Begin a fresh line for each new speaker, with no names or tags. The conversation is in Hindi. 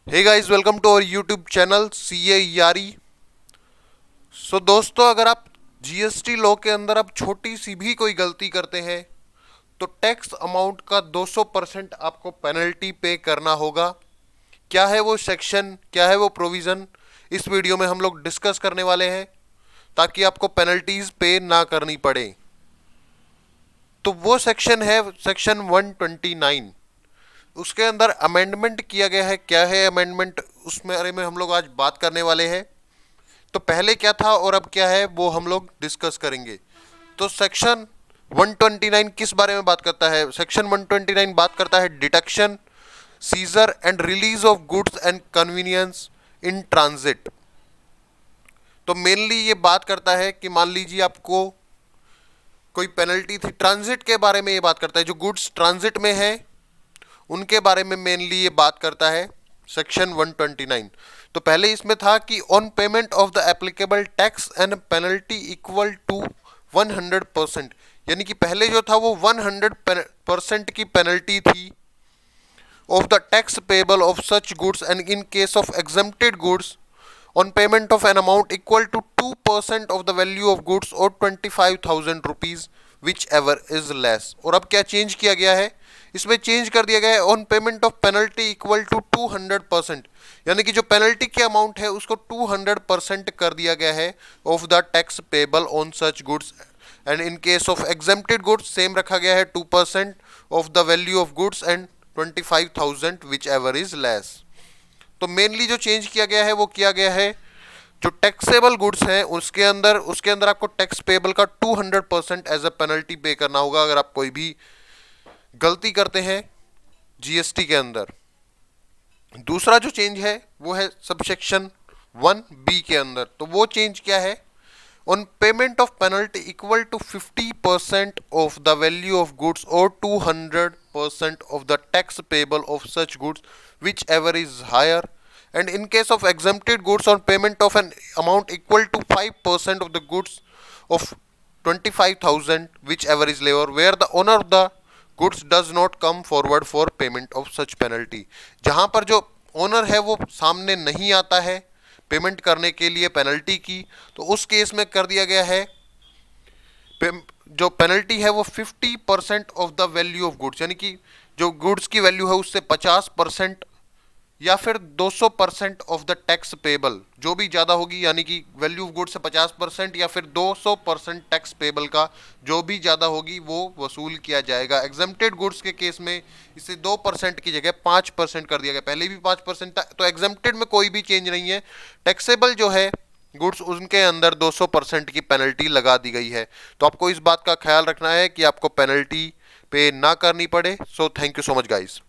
Hey guys, welcome to our YouTube channel CA Yaari. So दोस्तों, अगर आप जीएसटी लॉ के अंदर आप छोटी सी भी कोई गलती करते हैं तो टैक्स अमाउंट का 200% आपको पेनल्टी पे करना होगा। क्या है वो सेक्शन, क्या है वो प्रोविज़न, इस वीडियो में हम लोग डिस्कस करने वाले हैं ताकि आपको पेनल्टीज पे ना करनी पड़े। तो वो सेक्शन है सेक्शन 129। उसके अंदर अमेंडमेंट किया गया है। क्या है अमेंडमेंट, उसमें अरे में हम लोग आज बात करने वाले हैं। तो पहले क्या था और अब क्या है वो हम लोग डिस्कस करेंगे। तो सेक्शन 129 किस बारे में बात करता है? सेक्शन 129 बात करता है detection, seizure and release of goods and conveyance in transit. तो मेनली ये बात करता है कि मान लीजिए आपको कोई पेनल्टी थी, ट्रांजिट के बारे में ये बात करता है। जो गुड्स ट्रांजिट में है उनके बारे में मेनली ये बात करता है सेक्शन 129। तो पहले इसमें था कि on payment of the applicable tax and penalty equal to 100%, यानी कि पहले जो था वो 100% की पेनल्टी थी of the tax payable of such goods and in case of exempted goods on payment of an amount equal to 2% of the value of goods और 25,000 rupees whichever is less. और अब क्या चेंज किया गया है? इसमें चेंज कर दिया गया है on payment of penalty equal to 200%, यानी कि जो पेनल्टी के अमाउंट है उसको 200% कर दिया गया है of the tax payable on such goods and in case of exempted goods same रखा गया है 2% of the value of goods and 25,000 which ever is less. तो मेनली जो चेंज किया गया है वो किया गया है जो टैक्सेबल गुड्स हैं उसके अंदर आपको टैक्स पेबल का 200% एज अ पेनल्टी पे करना होगा अगर आप कोई भी गलती करते हैं जीएसटी के अंदर। दूसरा जो चेंज है वो है सबसेक्शन 1B के अंदर। तो वो चेंज क्या है? On payment of penalty equal to 50% of the value of goods और 200% of the tax payable of such goods whichever is higher and in case of exempted goods on payment of an amount equal to 5% of the goods of 25,000 whichever is lower where the owner of the goods does not come forward for payment of such penalty। जहां पर जो ओनर है वो सामने नहीं आता है पेमेंट करने के लिए पेनल्टी की, तो उस केस में कर दिया गया है जो पेनल्टी है वो 50% of the value of goods, यानी कि जो गुड्स की वैल्यू है उससे 50% या फिर 200% ऑफ द टैक्स पेबल, जो भी ज़्यादा होगी, यानी कि वैल्यू ऑफ गुड्स से 50% या फिर 200% टैक्स पेबल का जो भी ज़्यादा होगी वो वसूल किया जाएगा। एग्जेम्प्टेड गुड्स के केस में इसे 2% की जगह 5% कर दिया गया। पहले भी 5% था, तो एग्जेम्प्टेड में कोई भी चेंज नहीं है। टैक्सेबल जो है गुड्स उनके अंदर 200% की पेनल्टी लगा दी गई है। तो आपको इस बात का ख्याल रखना है कि आपको पेनल्टी पे ना करनी पड़े। So thank you so much guys.